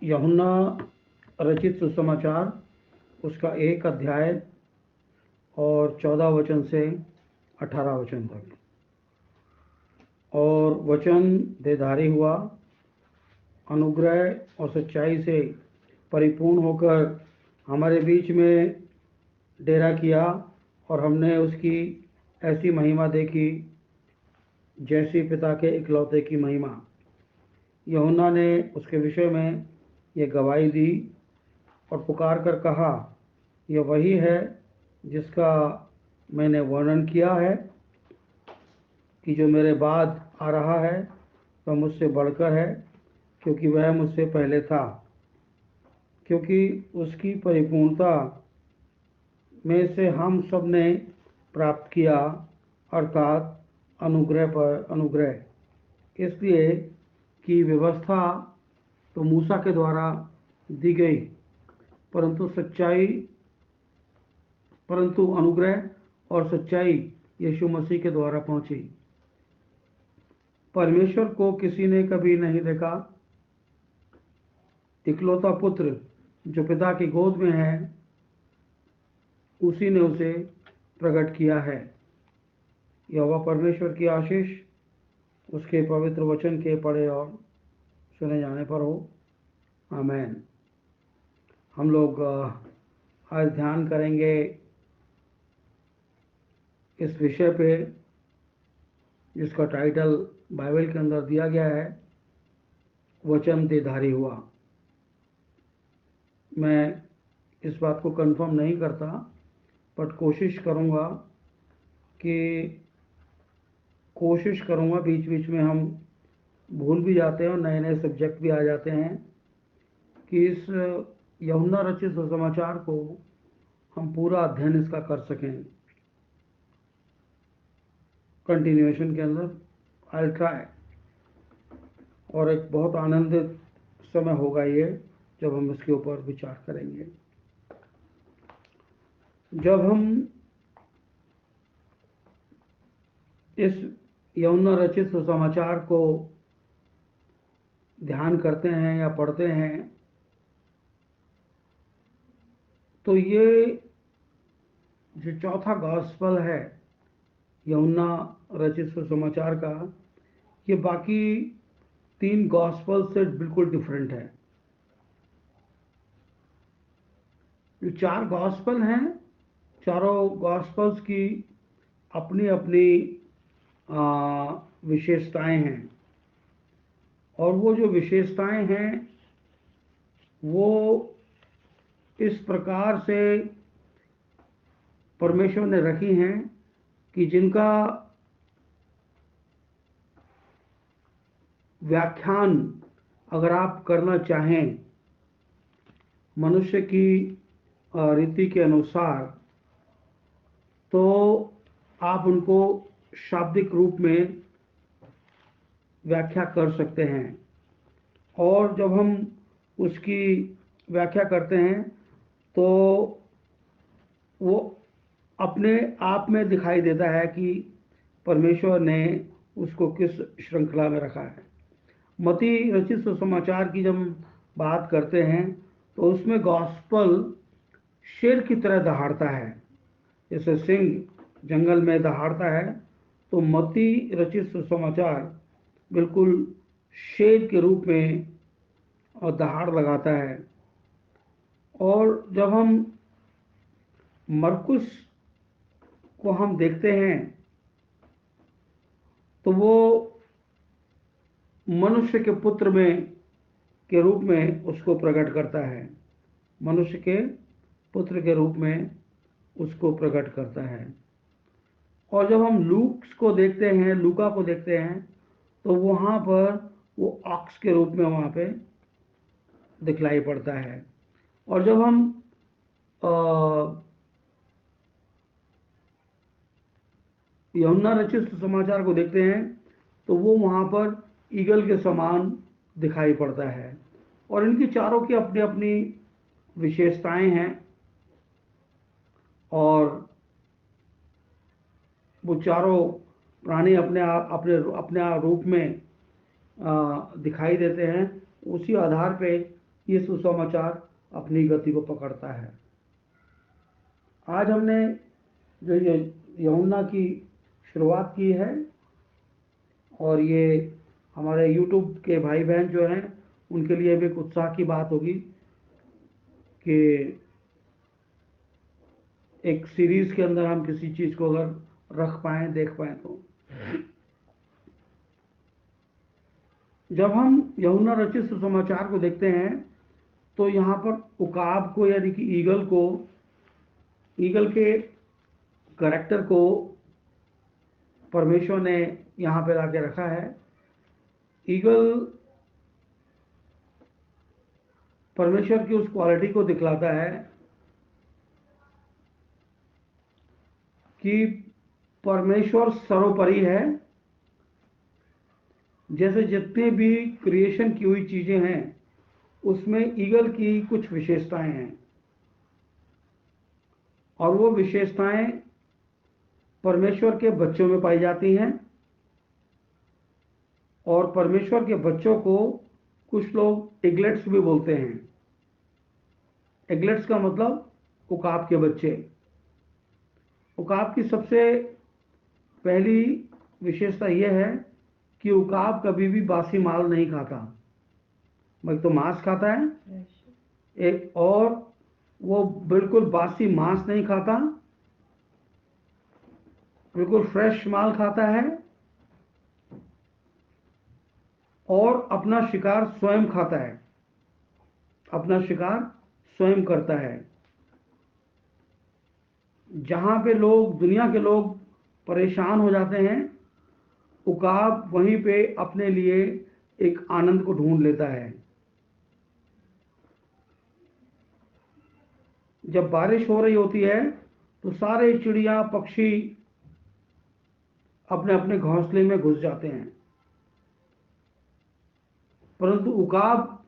यूहन्ना रचित सुसमाचार, उसका 1 अध्याय और 14 वचन से 18 वचन तक। और वचन देहधारी हुआ, अनुग्रह और सच्चाई से परिपूर्ण होकर हमारे बीच में डेरा किया, और हमने उसकी ऐसी महिमा देखी जैसी पिता के इकलौते की महिमा। यूहन्ना ने उसके विषय में ये गवाही दी और पुकार कर कहा, यह वही है जिसका मैंने वर्णन किया है कि जो मेरे बाद आ रहा है वह मुझसे बढ़कर है, क्योंकि वह मुझसे पहले था। क्योंकि उसकी परिपूर्णता में से हम सब ने प्राप्त किया, अर्थात अनुग्रह पर अनुग्रह। इसलिए कि व्यवस्था तो मूसा के द्वारा दी गई, परंतु अनुग्रह और सच्चाई यीशु मसीह के द्वारा पहुंची। परमेश्वर को किसी ने कभी नहीं देखा। इकलौता पुत्र जो पिता की गोद में है, उसी ने उसे प्रकट किया है। यहोवा परमेश्वर की आशीष उसके पवित्र वचन के पढ़े और सुने जाने पर हो। आमीन। हम लोग आज ध्यान करेंगे इस विषय पे जिसका टाइटल बाइबल के अंदर दिया गया है, वचन देहधारी हुआ। मैं इस बात को कंफर्म नहीं करता, बट कोशिश करूँगा बीच बीच में हम भूल भी जाते हैं और नए नए सब्जेक्ट भी आ जाते हैं, कि इस यूहन्ना रचित सुसमाचार को हम पूरा अध्ययन इसका कर सकें कंटिन्यूएशन के अंदर। I try. और एक बहुत आनंदित समय होगा ये जब हम इसके ऊपर विचार करेंगे। जब हम इस यूहन्ना रचित सुसमाचार को ध्यान करते हैं या पढ़ते हैं, तो ये जो चौथा गॉस्पल है यूहन्ना रचित सुसमाचार का, ये बाकी 3 गॉस्पल से बिल्कुल डिफरेंट है। जो 4 गॉस्पल हैं, चारों गॉस्पल्स की अपनी अपनी विशेषताएं हैं, और वो जो विशेषताएं हैं वो इस प्रकार से परमेश्वर ने रखी हैं कि जिनका व्याख्यान अगर आप करना चाहें मनुष्य की रीति के अनुसार, तो आप उनको शाब्दिक रूप में व्याख्या कर सकते हैं। और जब हम उसकी व्याख्या करते हैं तो वो अपने आप में दिखाई देता है कि परमेश्वर ने उसको किस श्रृंखला में रखा है। मत्ती रचित सुसमाचार की जब हम बात करते हैं तो उसमें गॉस्पल शेर की तरह दहाड़ता है, जैसे सिंह जंगल में दहाड़ता है, तो मत्ती रचित सुसमाचार बिल्कुल शेर के रूप में और दहाड़ लगाता है। और जब हम मरकुस को हम देखते हैं तो वो मनुष्य के पुत्र में के रूप में उसको प्रकट करता है, मनुष्य के पुत्र के रूप में उसको प्रकट करता है। और जब हम लूका को देखते हैं तो वहाँ पर वो ऑक्स के रूप में वहाँ पे दिखलाई पड़ता है। और जब हम यूहन्ना रचित समाचार को देखते हैं तो वो वहाँ पर ईगल के समान दिखाई पड़ता है। और इनकी चारों की अपनी अपनी विशेषताएं हैं, और वो चारों प्राणी अपने रूप में दिखाई देते हैं। उसी आधार पे ये सुसमाचार अपनी गति को पकड़ता है। आज हमने जो ये यूहन्ना की शुरुआत की है, और ये हमारे YouTube के भाई बहन जो हैं उनके लिए भी एक उत्साह की बात होगी कि एक सीरीज के अंदर हम किसी चीज़ को अगर रख पाएँ, देख पाएँ। तो जब हम यूहन्ना रचित सुसमाचार को देखते हैं तो यहाँ पर उकाब को, यानी कि ईगल के करैक्टर को परमेश्वर ने यहाँ पे लाके रखा है। ईगल परमेश्वर की उस क्वालिटी को दिखलाता है कि परमेश्वर सर्वोपरि है। जैसे जितने भी क्रिएशन की हुई चीज़ें हैं उसमें ईगल की कुछ विशेषताएं हैं, और वो विशेषताएं परमेश्वर के बच्चों में पाई जाती हैं। और परमेश्वर के बच्चों को कुछ लोग एगलेट्स भी बोलते हैं। एगलेट्स का मतलब उकाब के बच्चे। उकाब की सबसे पहली विशेषता यह है कि उकाब कभी भी बासी माल नहीं खाता। मतलब तो मांस खाता है एक, और वो बिल्कुल बासी मांस नहीं खाता, बिल्कुल फ्रेश माल खाता है, और अपना शिकार स्वयं खाता है, अपना शिकार स्वयं करता है। जहां पे लोग, दुनिया के लोग परेशान हो जाते हैं, उकाब वहीं पे अपने लिए एक आनंद को ढूंढ लेता है। जब बारिश हो रही होती है तो सारे चिड़िया पक्षी अपने अपने घोंसले में घुस जाते हैं, परंतु उकाब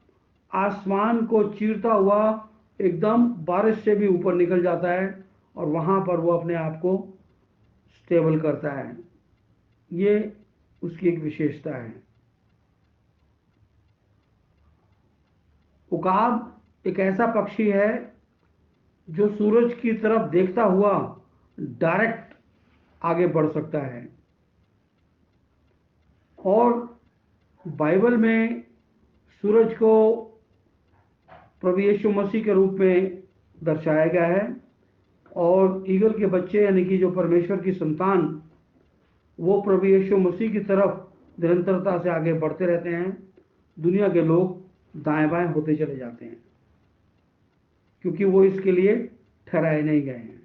आसमान को चीरता हुआ एकदम बारिश से भी ऊपर निकल जाता है, और वहां पर वो अपने आप को स्टेबल करता है। ये उसकी एक विशेषता है। उकाब एक ऐसा पक्षी है जो सूरज की तरफ देखता हुआ डायरेक्ट आगे बढ़ सकता है। और बाइबल में सूरज को प्रभु यीशु मसीह के रूप में दर्शाया गया है, और ईगल के बच्चे यानी कि जो परमेश्वर की संतान, वो प्रभु यीशु मसीह की तरफ निरंतरता से आगे बढ़ते रहते हैं। दुनिया के लोग दाएं बाएं होते चले जाते हैं, क्योंकि वो इसके लिए ठहराए नहीं गए हैं,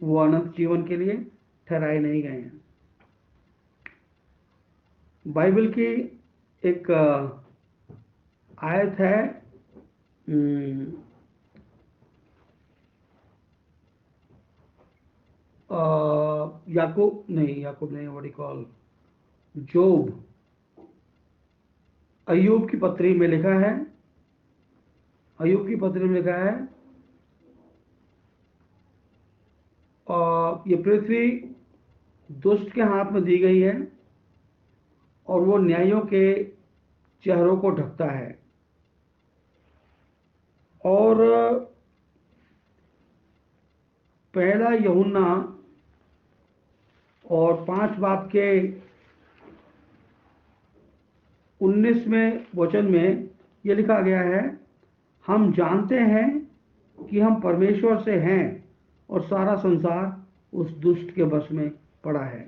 वो अनंत जीवन के लिए ठहराए नहीं गए हैं। बाइबल की एक आयत है, याकूब नहीं, व्हाट यू कॉल, जोब, अय्यूब की पत्री में लिखा है। अय्यूब की पत्री में लिखा है, ये पृथ्वी दुष्ट के हाथ में दी गई है, और वो न्यायियों के चेहरों को ढकता है। और पहला यूहन्ना और 5 बाब के 19वें वचन में ये लिखा गया है, हम जानते हैं कि हम परमेश्वर से हैं, और सारा संसार उस दुष्ट के बस में पड़ा है।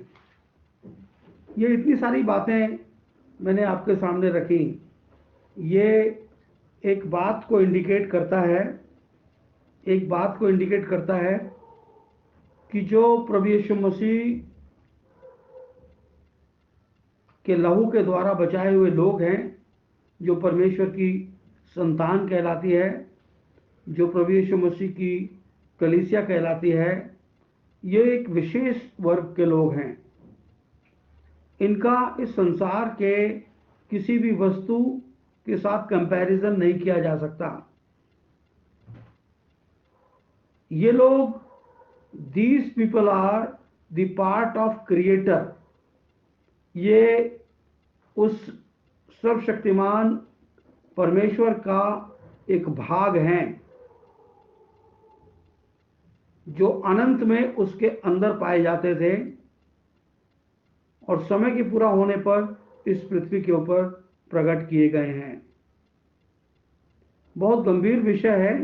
ये इतनी सारी बातें मैंने आपके सामने रखी। ये एक बात को इंडिकेट करता है, कि जो प्रभु यीशु मसीह के लहू के द्वारा बचाए हुए लोग हैं, जो परमेश्वर की संतान कहलाती है, जो प्रभु यीशु मसीह की कलीसिया कहलाती है, ये एक विशेष वर्ग के लोग हैं। इनका इस संसार के किसी भी वस्तु के साथ कंपैरिजन नहीं किया जा सकता। ये लोग, these people are the part of creator, ये उस सर्वशक्तिमान परमेश्वर का एक भाग हैं जो अनंत में उसके अंदर पाए जाते थे और समय के पूरा होने पर इस पृथ्वी के ऊपर प्रकट किए गए हैं। बहुत गंभीर विषय है।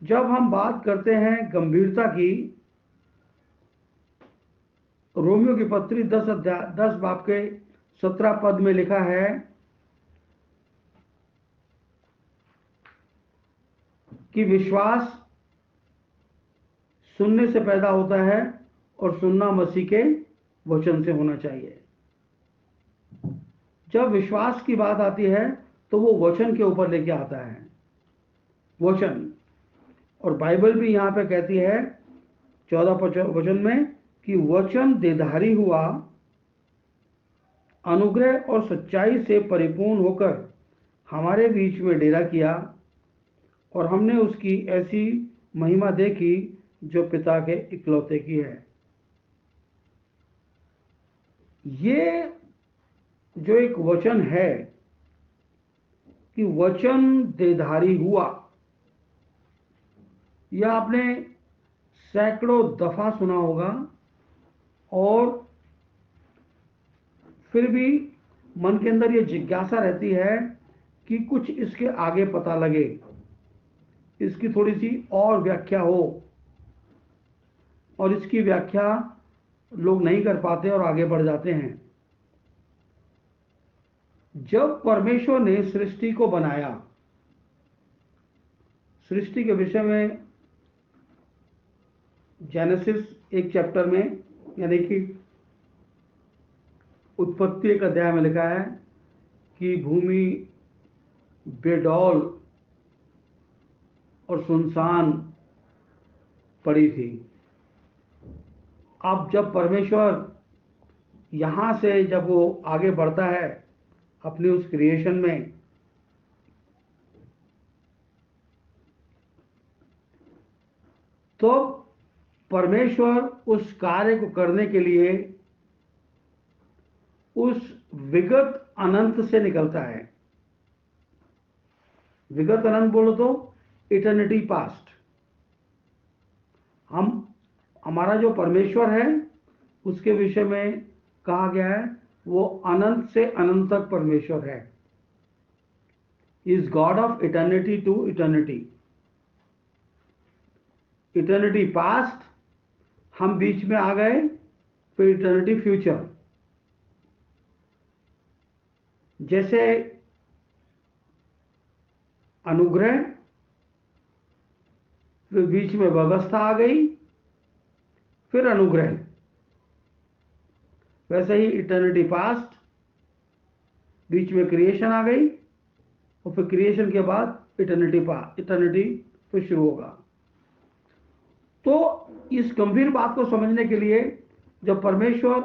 जब हम बात करते हैं गंभीरता की, रोमियो की पत्री 10 बाब के 17 पद में लिखा है कि विश्वास सुनने से पैदा होता है और सुनना मसीह के वचन से होना चाहिए। जब विश्वास की बात आती है तो वो वचन के ऊपर लेके आता है, वचन। और बाइबल भी यहाँ पे कहती है 14 वचन में कि वचन देहधारी हुआ, अनुग्रह और सच्चाई से परिपूर्ण होकर हमारे बीच में डेरा किया और हमने उसकी ऐसी महिमा देखी जो पिता के इकलौते की है। ये जो एक वचन है कि वचन देहधारी हुआ, यह आपने सैकड़ों दफा सुना होगा और फिर भी मन के अंदर ये जिज्ञासा रहती है कि कुछ इसके आगे पता लगे, इसकी थोड़ी सी और व्याख्या हो, और इसकी व्याख्या लोग नहीं कर पाते और आगे बढ़ जाते हैं। जब परमेश्वर ने सृष्टि को बनाया, सृष्टि के विषय में जेनेसिस 1 चैप्टर में, यानी कि उत्पत्ति 1 अध्याय में लिखा है कि भूमि बेडौल और सुनसान पड़ी थी। अब जब परमेश्वर यहां से जब वो आगे बढ़ता है अपनी उस क्रिएशन में, तो परमेश्वर उस कार्य को करने के लिए उस विगत अनंत से निकलता है। विगत अनंत बोलो तो इटर्निटी पास्ट। हमारा जो परमेश्वर है उसके विषय में कहा गया है वो अनंत से अनंत तक परमेश्वर है। Is God of eternity to eternity. Eternity past, हम बीच में आ गए, फिर इटर्निटी फ्यूचर। जैसे अनुग्रह, फिर बीच में व्यवस्था आ गई, फिर अनुग्रह, वैसे ही इटर्निटी पास्ट, बीच में क्रिएशन आ गई और फिर क्रिएशन के बाद इटर्निटी फिर शुरू होगा। तो इस गंभीर बात को समझने के लिए जब परमेश्वर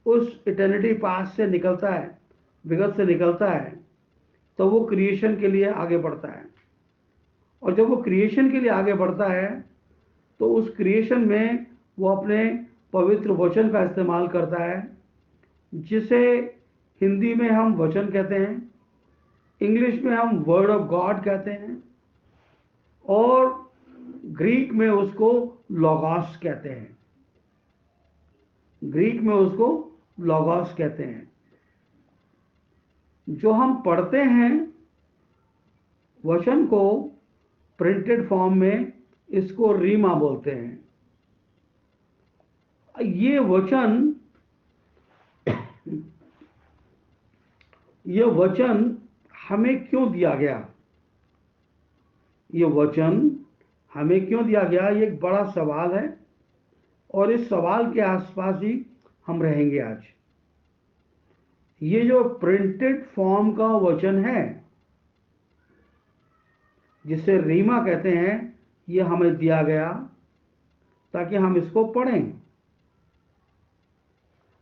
उस इटर्निटी पास्ट से निकलता है, विगत से निकलता है, तो वो क्रिएशन के लिए आगे बढ़ता है। और जब वो क्रिएशन के लिए आगे बढ़ता है तो उस क्रिएशन में वो अपने पवित्र वचन का इस्तेमाल करता है, जिसे हिंदी में हम वचन कहते हैं, इंग्लिश में हम वर्ड ऑफ गॉड कहते हैं और ग्रीक में उसको लॉगोस कहते हैं। ग्रीक में उसको लॉगोस कहते हैं। जो हम पढ़ते हैं वचन को प्रिंटेड फॉर्म में, इसको रीमा बोलते हैं। ये वचन हमें क्यों दिया गया? ये वचन हमें क्यों दिया गया, ये एक बड़ा सवाल है और इस सवाल के आसपास ही हम रहेंगे आज। ये जो प्रिंटेड फॉर्म का वचन है जिसे रीमा कहते हैं, ये हमें दिया गया ताकि हम इसको पढ़ें।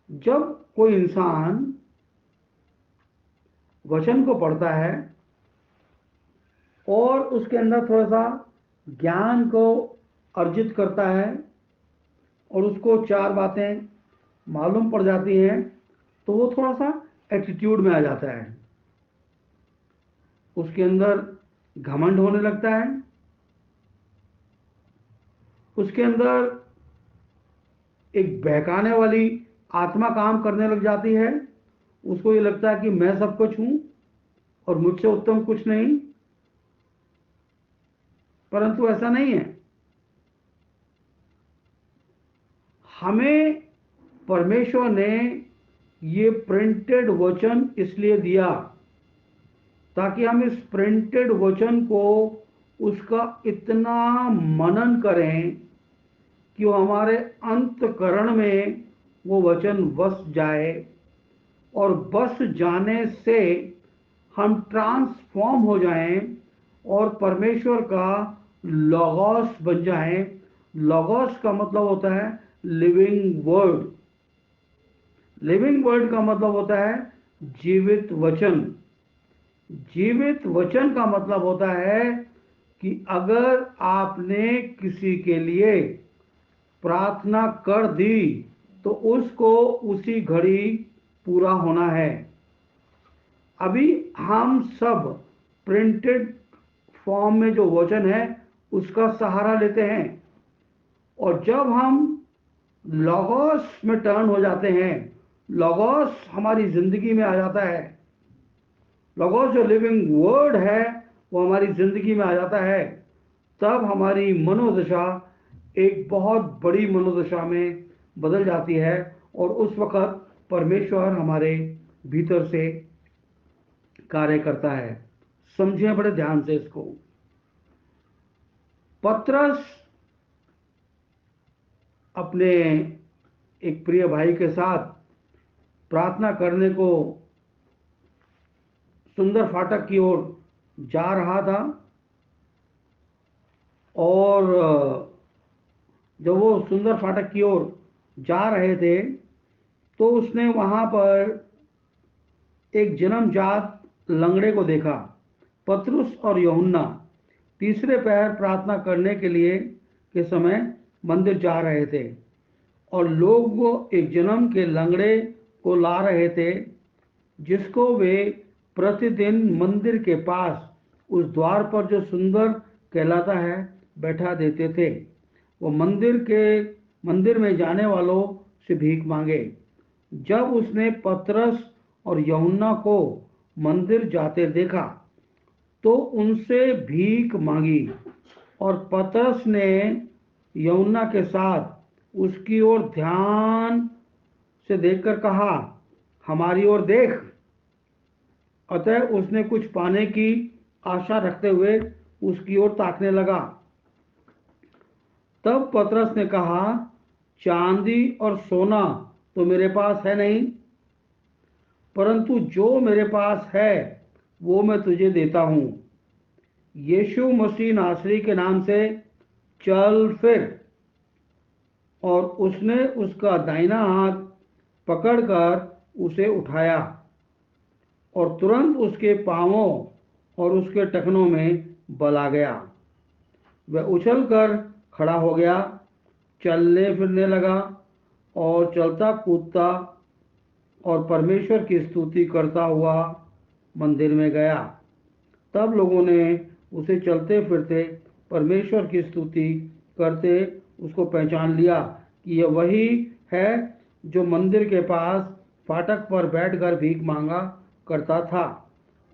जब कोई इंसान वचन को पढ़ता है और उसके अंदर थोड़ा सा ज्ञान को अर्जित करता है और उसको 4 बातें मालूम पड़ जाती हैं, तो वो थोड़ा सा एटीट्यूड में आ जाता है। उसके अंदर घमंड होने लगता है, उसके अंदर एक बहकाने वाली आत्मा काम करने लग जाती है। उसको ये लगता है कि मैं सब कुछ हूं और मुझसे उत्तम कुछ नहीं, परंतु ऐसा नहीं है। हमें परमेश्वर ने ये प्रिंटेड वचन इसलिए दिया ताकि हम इस प्रिंटेड वचन को उसका इतना मनन करें कि वो हमारे अंतकरण में वो वचन बस जाए, और बस जाने से हम ट्रांसफॉर्म हो जाएं और परमेश्वर का लॉगोस बन जाएं। लॉगोस का मतलब होता है लिविंग वर्ड। लिविंग वर्ड का मतलब होता है जीवित वचन। जीवित वचन का मतलब होता है कि अगर आपने किसी के लिए प्रार्थना कर दी तो उसको उसी घड़ी पूरा होना है। अभी हम सब प्रिंटेड फॉर्म में जो वचन है उसका सहारा लेते हैं, और जब हम लॉगोस में टर्न हो जाते हैं, लॉगोस हमारी जिंदगी में आ जाता है, लॉगोस जो लिविंग वर्ड है वो हमारी जिंदगी में आ जाता है, तब हमारी मनोदशा एक बहुत बड़ी मनोदशा में बदल जाती है, और उस वक्त परमेश्वर हमारे भीतर से कार्य करता है। समझिए बड़े ध्यान से इसको। पतरस अपने एक प्रिय भाई के साथ प्रार्थना करने को सुंदर फाटक की ओर जा रहा था, और जब वो सुंदर फाटक की ओर जा रहे थे तो उसने वहां पर एक जन्मजात लंगड़े को देखा। पतरस और यूहन्ना तीसरे पहर प्रार्थना करने के लिए के समय मंदिर जा रहे थे, और लोग एक जन्म के लंगड़े को ला रहे थे जिसको वे प्रतिदिन मंदिर के पास उस द्वार पर जो सुंदर कहलाता है बैठा देते थे। वो मंदिर में जाने वालों से भीख मांगे। जब उसने पतरस और यूहन्ना को मंदिर जाते देखा तो उनसे भीख मांगी, और पतरस ने यूहन्ना के साथ उसकी ओर ध्यान से देखकर कहा, हमारी ओर देख। अतः उसने कुछ पाने की आशा रखते हुए उसकी ओर ताकने लगा। तब पतरस ने कहा, चांदी और सोना तो मेरे पास है नहीं, परंतु जो मेरे पास है वो मैं तुझे देता हूं। यीशु मसीह नासरी के नाम से चल फिर। और उसने उसका दाहिना हाथ पकड़कर उसे उठाया, और तुरंत उसके पांवों और उसके टखनों में बल आ गया। वह उछलकर खड़ा हो गया, चलने फिरने लगा और चलता कूदता और परमेश्वर की स्तुति करता हुआ मंदिर में गया। तब लोगों ने उसे चलते फिरते परमेश्वर की स्तुति करते उसको पहचान लिया कि यह वही है जो मंदिर के पास फाटक पर बैठकर भीख मांगा करता था।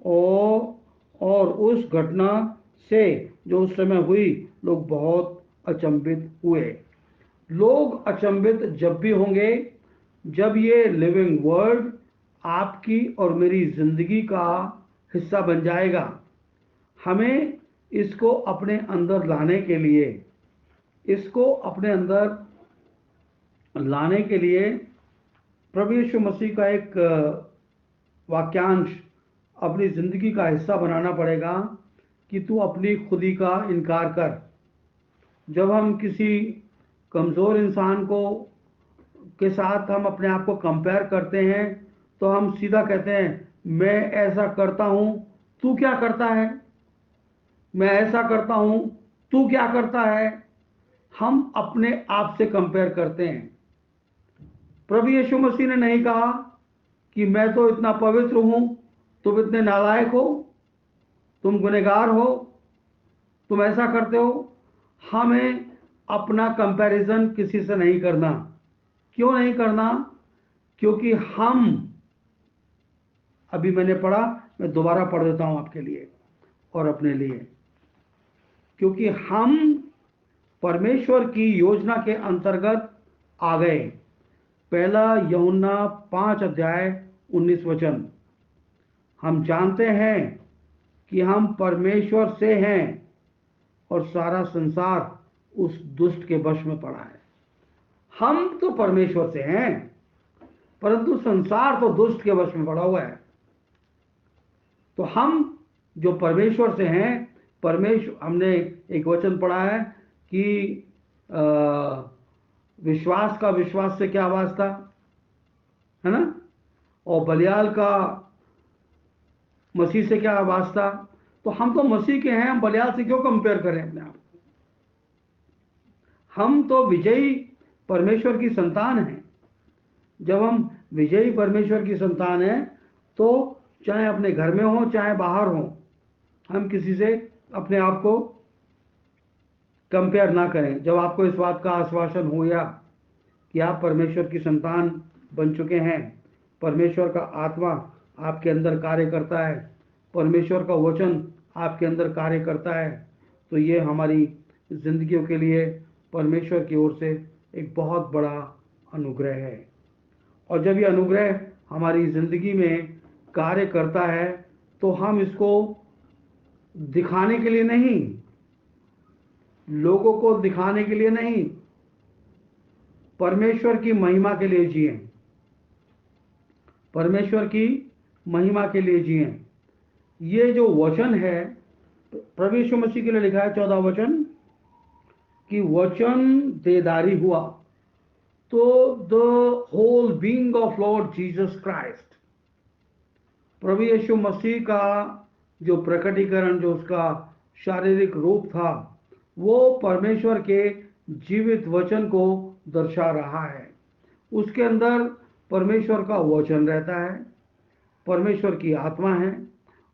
और उस घटना से जो उस समय हुई, लोग बहुत अचंभित हुए। लोग अचंभित जब भी होंगे जब ये लिविंग वर्ड आपकी और मेरी जिंदगी का हिस्सा बन जाएगा। हमें इसको अपने अंदर लाने के लिए, इसको अपने अंदर लाने के लिए प्रभु यीशु मसीह का एक वाक्यांश अपनी जिंदगी का हिस्सा बनाना पड़ेगा कि तू अपनी खुदी का इनकार कर। जब हम किसी कमज़ोर इंसान को के साथ हम अपने आप को कंपेयर करते हैं तो हम सीधा कहते हैं, मैं ऐसा करता हूं, तू क्या करता है? मैं ऐसा करता हूं, तू क्या करता है? हम अपने आप से कंपेयर करते हैं। प्रभु यीशु मसीह ने नहीं कहा कि मैं तो इतना पवित्र हूं, तुम इतने नालायक हो। तुम गुनहगार हो, तुम ऐसा करते हो। हमें अपना कंपैरिजन किसी से नहीं करना। क्यों नहीं करना? क्योंकि हम, अभी मैंने पढ़ा, मैं दोबारा पढ़ देता हूं आपके लिए और अपने लिए। क्योंकि हम परमेश्वर की योजना के अंतर्गत आ गए। पहला यूहन्ना 5 अध्याय 19 वचन। हम जानते हैं कि हम परमेश्वर से हैं और सारा संसार उस दुष्ट के वश में पड़ा है। हम तो परमेश्वर से हैं, परंतु संसार तो दुष्ट के वश में पड़ा हुआ है। तो हम जो परमेश्वर से हैं, परमेश्वर, हमने एक वचन पढ़ा है कि विश्वास का विश्वास से क्या वास्ता, है ना, और बलियाल का मसीह से क्या वास्ता। तो हम तो मसीह के हैं, हम बलियाल से क्यों कंपेयर करें अपने आप को? हम तो विजयी परमेश्वर की संतान हैं। जब हम विजयी परमेश्वर की संतान हैं, तो चाहे अपने घर में हो चाहे बाहर हो, हम किसी से अपने आप को कंपेयर ना करें। जब आपको इस बात का आश्वासन हो गया कि आप परमेश्वर की संतान बन चुके हैं, परमेश्वर का आत्मा आपके अंदर कार्य करता है, परमेश्वर का वचन आपके अंदर कार्य करता है, तो ये हमारी जिंदगियों के लिए परमेश्वर की ओर से एक बहुत बड़ा अनुग्रह है। और जब ये अनुग्रह हमारी जिंदगी में कार्य करता है, तो हम इसको दिखाने के लिए नहीं, लोगों को दिखाने के लिए नहीं, परमेश्वर की महिमा के लिए जिए। परमेश्वर की महिमा के लिए जिए। ये जो वचन है, प्रभु यीशु मसीह के लिए लिखा है 14 वचन कि वचन देदारी हुआ। तो the whole being of lord Jesus Christ, प्रभु यीशु मसीह का जो प्रकटीकरण, जो उसका शारीरिक रूप था, वो परमेश्वर के जीवित वचन को दर्शा रहा है। उसके अंदर परमेश्वर का वचन रहता है, परमेश्वर की आत्मा है,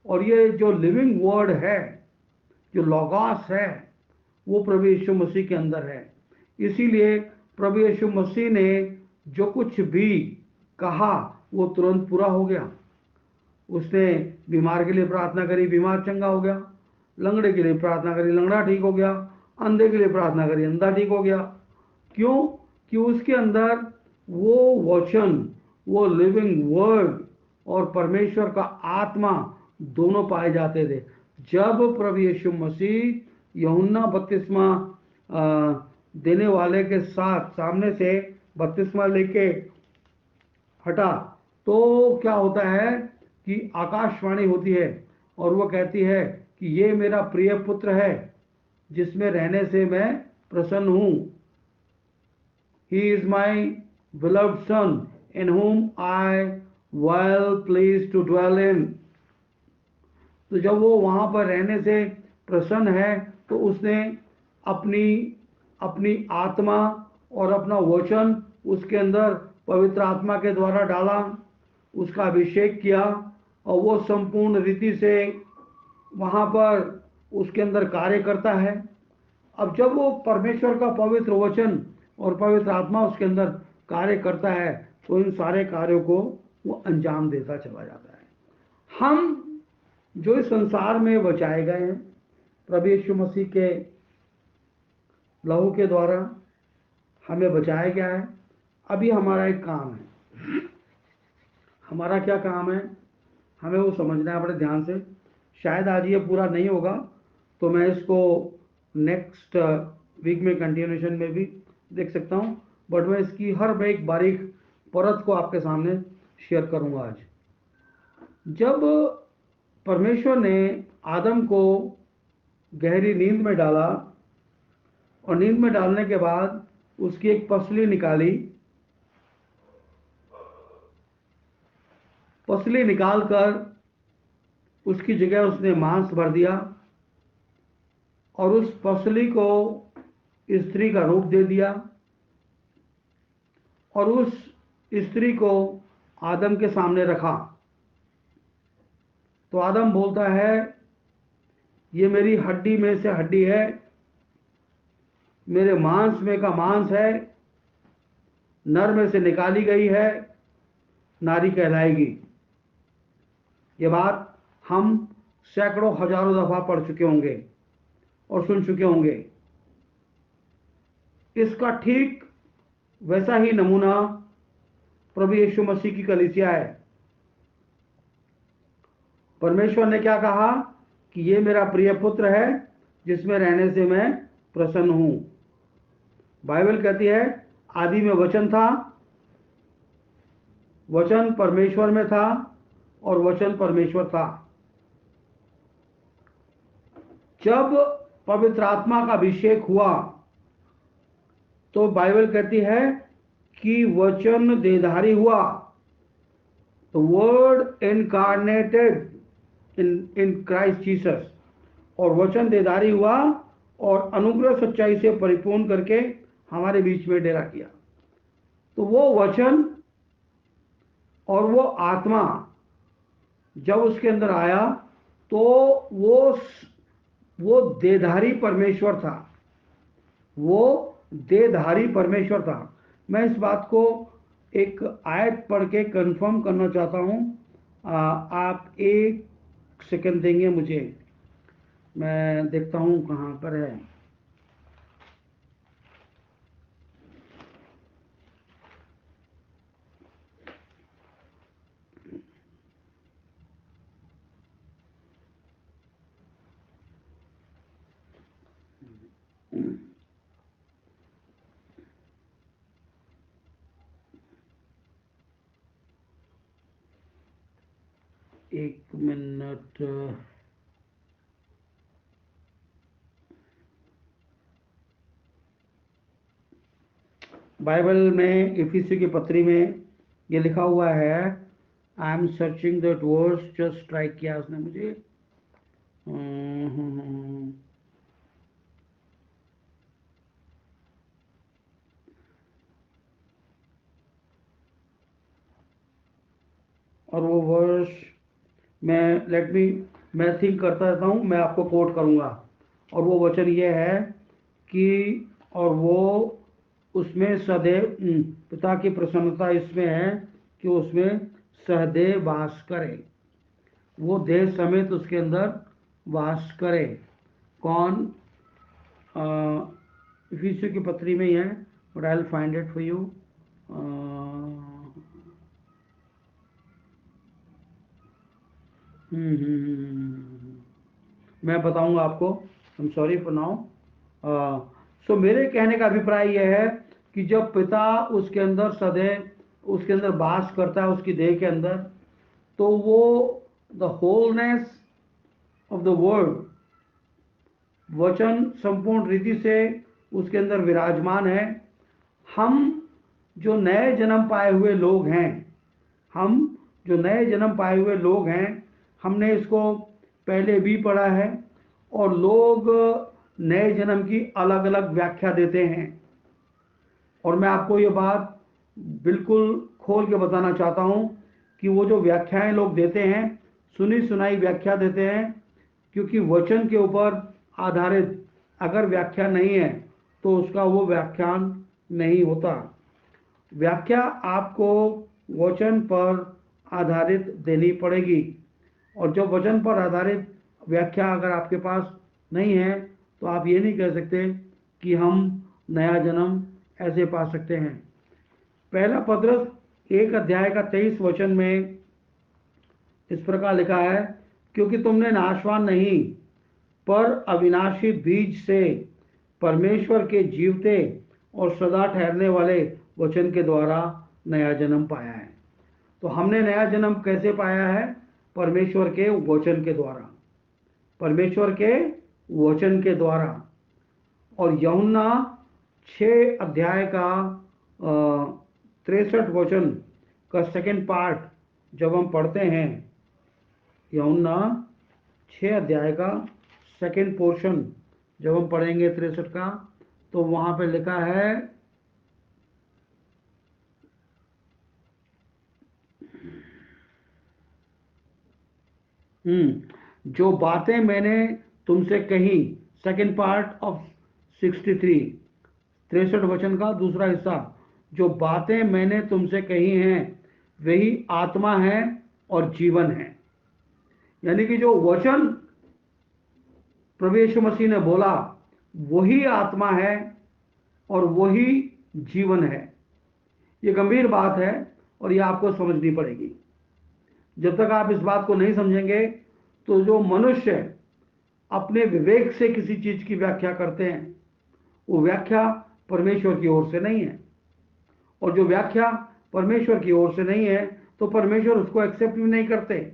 और ये जो लिविंग वर्ड है, जो लॉगोस है, वो प्रभु यीशु मसीह के अंदर है। इसीलिए प्रभु यीशु मसीह ने जो कुछ भी कहा वो तुरंत पूरा हो गया। उसने बीमार के लिए प्रार्थना करी, बीमार चंगा हो गया। लंगड़े के लिए प्रार्थना करी, लंगड़ा ठीक हो गया। अंधे के लिए प्रार्थना करी, अंधा ठीक हो गया। क्यों? कि उसके अंदर वो वचन, वो लिविंग वर्ड और परमेश्वर का आत्मा दोनों पाए जाते थे। जब प्रभु यीशु मसीह यूहन्ना बपतिस्मा देने वाले के साथ सामने से बपतिस्मा लेके हटा, तो क्या होता है कि आकाशवाणी होती है और वो कहती है कि ये मेरा प्रिय पुत्र है जिसमें रहने से मैं प्रसन्न हूं। He is my beloved son in whom I well pleased to dwell in। तो जब वो वहां पर रहने से प्रसन्न है, तो उसने अपनी अपनी आत्मा और अपना वचन उसके अंदर पवित्र आत्मा के द्वारा डाला, उसका अभिषेक किया, और वो संपूर्ण रीति से वहां पर उसके अंदर कार्य करता है। अब जब वो परमेश्वर का पवित्र वचन और पवित्र आत्मा उसके अंदर कार्य करता है, तो इन सारे कार्यों को वो अंजाम देता चला जाता है। हम जो इस संसार में बचाए गए हैं प्रभु यीशु मसीह के लहू के द्वारा, हमें बचाया गया है। अभी हमारा एक काम है। हमारा क्या काम है? हमें वो समझना है बड़े ध्यान से। शायद आज ये पूरा नहीं होगा, तो मैं इसको नेक्स्ट वीक में कंटिन्यूएशन में भी देख सकता हूँ, बट मैं इसकी हर एक बारीक परत को आपके सामने शेयर करूँगा आज। जब परमेश्वर ने आदम को गहरी नींद में डाला, और नींद में डालने के बाद उसकी एक पसली निकाली, पसली निकालकर उसकी जगह उसने मांस भर दिया, और उस पसली को स्त्री का रूप दे दिया, और उस स्त्री को आदम के सामने रखा। तो आदम बोलता है ये मेरी हड्डी में से हड्डी है, मेरे मांस में का मांस है, नर में से निकाली गई है, नारी कहलाएगी। ये बात हम सैकड़ों हजारों दफा पढ़ चुके होंगे और सुन चुके होंगे। इसका ठीक वैसा ही नमूना प्रभु यीशु मसीह की कलीसिया है। परमेश्वर ने क्या कहा कि ये मेरा प्रिय पुत्र है जिसमें रहने से मैं प्रसन्न हूं। बाइबल कहती है आदि में वचन था, वचन परमेश्वर में था और वचन परमेश्वर था। जब पवित्र आत्मा का अभिषेक हुआ तो बाइबल कहती है कि वचन देहधारी हुआ। तो word incarnated in Christ Jesus, और वचन देहधारी हुआ और अनुग्रह सच्चाई से परिपूर्ण करके हमारे बीच में डेरा किया। तो वो वचन और वो आत्मा जब उसके अंदर आया तो वो देहधारी परमेश्वर था, वो देहधारी परमेश्वर था। मैं इस बात को एक आयत पढ़ के कंफर्म करना चाहता हूं। आप एक सेकंड देंगे मुझे, मैं देखता हूं कहां पर है। एक मिनट। बाइबल में इफिसियों की पत्री में ये लिखा हुआ है, I am searching that words, just strike किया उसने मुझे। और वो वर्स मैं थिंक करता रहता हूँ, मैं आपको कोट करूँगा। और वो वचन ये है कि और वो उसमें सदैव पिता की प्रसन्नता इसमें है कि उसमें सहदेव वास करे, वो देह समेत उसके अंदर वास करे। कौन? इफिसियों की पत्री में ही है, but I will find it for you. मैं बताऊंगा आपको। I am sorry for now. So मेरे कहने का अभिप्राय यह है कि जब पिता उसके अंदर सदैव उसके अंदर वास करता है, उसकी देह के अंदर, तो वो the wholeness of the word, वचन संपूर्ण रीति से उसके अंदर विराजमान है। हम जो नए जन्म पाए हुए लोग हैं, हम जो नए जन्म पाए हुए लोग हैं, हमने इसको पहले भी पढ़ा है। और लोग नए जन्म की अलग अलग व्याख्या देते हैं, और मैं आपको ये बात बिल्कुल खोल के बताना चाहता हूँ कि वो जो व्याख्याएं लोग देते हैं, सुनी सुनाई व्याख्या देते हैं, क्योंकि वचन के ऊपर आधारित अगर व्याख्या नहीं है तो उसका वो व्याख्यान नहीं होता। व्याख्या आपको वचन पर आधारित देनी पड़ेगी, और जब वचन पर आधारित व्याख्या अगर आपके पास नहीं है तो आप ये नहीं कह सकते कि हम नया जन्म ऐसे पा सकते हैं। पहला पत्रस 1 अध्याय का 23 वचन में इस प्रकार लिखा है, क्योंकि तुमने नाशवान नहीं पर अविनाशी बीज से परमेश्वर के जीवते और सदा ठहरने वाले वचन के द्वारा नया जन्म पाया है। तो हमने नया जन्म कैसे पाया है? परमेश्वर के वचन के द्वारा, परमेश्वर के वचन के द्वारा। और यूहन्ना 6 अध्याय का 63 वचन का सेकंड पार्ट जब हम पढ़ते हैं, यूहन्ना 6 अध्याय का सेकंड पोर्शन जब हम पढ़ेंगे 63 का, तो वहां पे लिखा है, जो बातें मैंने तुमसे कही, सेकेंड पार्ट ऑफ 63 वचन का दूसरा हिस्सा, जो बातें मैंने तुमसे कही हैं वही आत्मा है और जीवन है। यानी कि जो वचन प्रभु यीशु मसीह ने बोला वही आत्मा है और वही जीवन है। ये गंभीर बात है और ये आपको समझनी पड़ेगी। जब तक आप इस बात को नहीं समझेंगे तो जो मनुष्य अपने विवेक से किसी चीज की व्याख्या करते हैं वो व्याख्या परमेश्वर की ओर से नहीं है, और जो व्याख्या परमेश्वर की ओर से नहीं है तो परमेश्वर उसको एक्सेप्ट भी नहीं करते,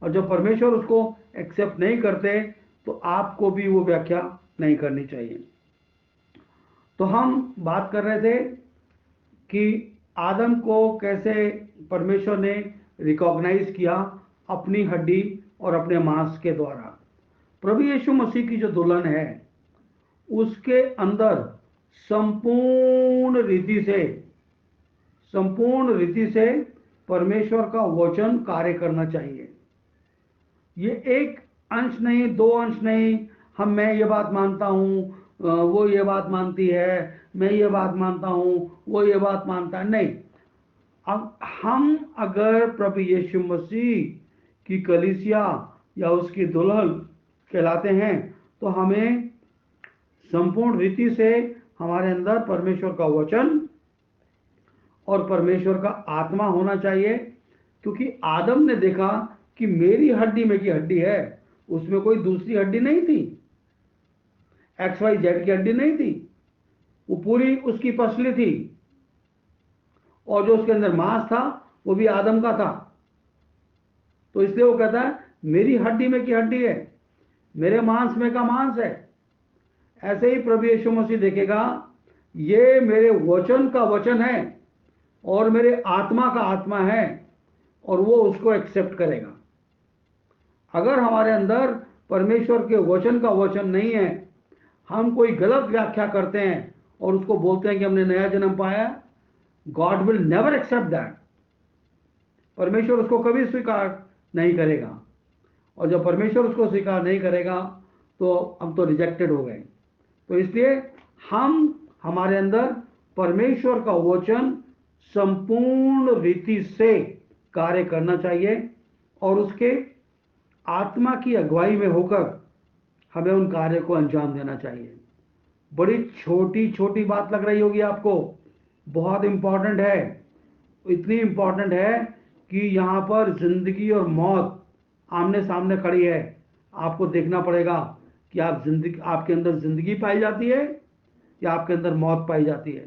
और जब परमेश्वर उसको एक्सेप्ट नहीं करते तो आपको भी वो व्याख्या नहीं करनी चाहिए। तो हम बात कर रहे थे कि आदम को कैसे परमेश्वर ने रिकॉग्नाइज किया अपनी हड्डी और अपने मांस के द्वारा। प्रभु यीशु मसीह की जो दुल्हन है उसके अंदर संपूर्ण रीति से परमेश्वर का वचन कार्य करना चाहिए। ये एक अंश नहीं, दो अंश नहीं, मैं ये बात मानता हूँ, वो ये बात मानती है, मैं ये बात मानता हूँ, वो ये बात मानता है, नहीं। अब हम अगर प्रभु यीशु मसीह की कलीसिया या उसकी दुल्हन कहलाते हैं तो हमें संपूर्ण रीति से हमारे अंदर परमेश्वर का वचन और परमेश्वर का आत्मा होना चाहिए। क्योंकि आदम ने देखा कि मेरी हड्डी में की हड्डी है, उसमें कोई दूसरी हड्डी नहीं थी, XYZ की हड्डी नहीं थी, वो पूरी उसकी पसली थी, और जो उसके अंदर मांस था वो भी आदम का था। तो इसलिए वो कहता है मेरी हड्डी में की हड्डी है, मेरे मांस में का मांस है। ऐसे ही प्रभु यीशु मसीह देखेगा ये मेरे वचन का वचन है और मेरे आत्मा का आत्मा है, और वो उसको एक्सेप्ट करेगा। अगर हमारे अंदर परमेश्वर के वचन का वचन नहीं है, हम कोई गलत व्याख्या करते हैं और उसको बोलते हैं कि हमने नया जन्म पाया, God will never accept that. परमेश्वर उसको कभी स्वीकार नहीं करेगा, और जब परमेश्वर उसको स्वीकार नहीं करेगा तो हम तो रिजेक्टेड हो गए। तो इसलिए हमारे अंदर परमेश्वर का वचन संपूर्ण रीति से कार्य करना चाहिए, और उसके आत्मा की अगुवाई में होकर हमें उन कार्य को अंजाम देना चाहिए। बड़ी छोटी छोटी बात लग रही होगी आपको, बहुत इंपॉर्टेंट है। इतनी इंपॉर्टेंट है कि यहाँ पर जिंदगी और मौत आमने सामने खड़ी है। आपको देखना पड़ेगा कि आपके अंदर जिंदगी पाई जाती है या आपके अंदर मौत पाई जाती है।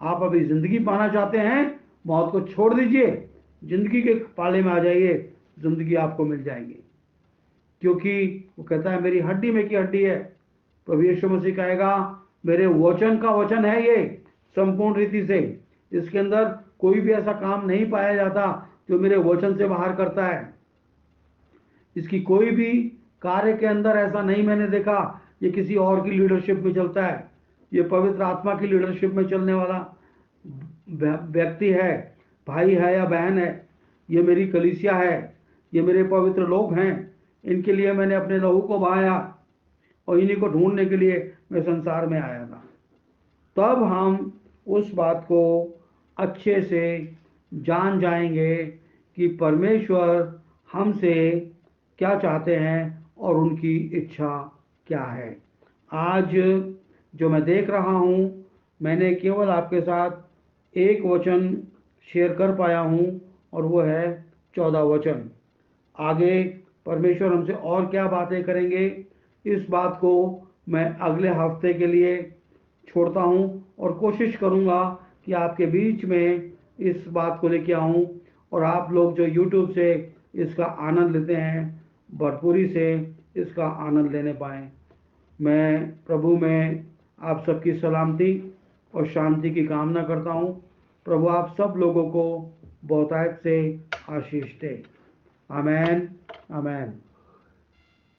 आप अभी जिंदगी पाना चाहते हैं, मौत को छोड़ दीजिए, जिंदगी के पाले में आ जाइए, जिंदगी आपको मिल जाएगी। क्योंकि वो कहता है मेरी हड्डी में की हड्डी है। प्रभु यीशु मसीह कहेगा मेरे वचन का वचन है ये संपूर्ण रीति से। इसके अंदर कोई भी ऐसा काम नहीं पाया जाता जो मेरे वचन से बाहर करता है। इसकी कोई भी कार्य के अंदर ऐसा नहीं मैंने देखा ये किसी और की लीडरशिप में चलता है। ये पवित्र आत्मा की लीडरशिप में चलने वाला व्यक्ति है, भाई है या बहन है। ये मेरी कलीसिया है, ये मेरे पवित्र लोग हैं, इनके लिए मैंने अपने लहू को बहाया और इन्हीं को ढूंढने के लिए मैं संसार में आया था। तब हम उस बात को अच्छे से जान जाएंगे कि परमेश्वर हमसे क्या चाहते हैं और उनकी इच्छा क्या है। आज जो मैं देख रहा हूँ, मैंने केवल आपके साथ एक वचन शेयर कर पाया हूँ और वो है 14 वचन। आगे परमेश्वर हमसे और क्या बातें करेंगे, इस बात को मैं अगले हफ्ते के लिए छोड़ता हूँ और कोशिश करूँगा कि आपके बीच में इस बात को लेके आऊँ, और आप लोग जो YouTube से इसका आनंद लेते हैं भरपूरी से इसका आनंद लेने पाएँ। मैं प्रभु में आप सबकी सलामती और शांति की कामना करता हूँ। प्रभु आप सब लोगों को बहुतायत से आशीष दे। आमेन, आमेन।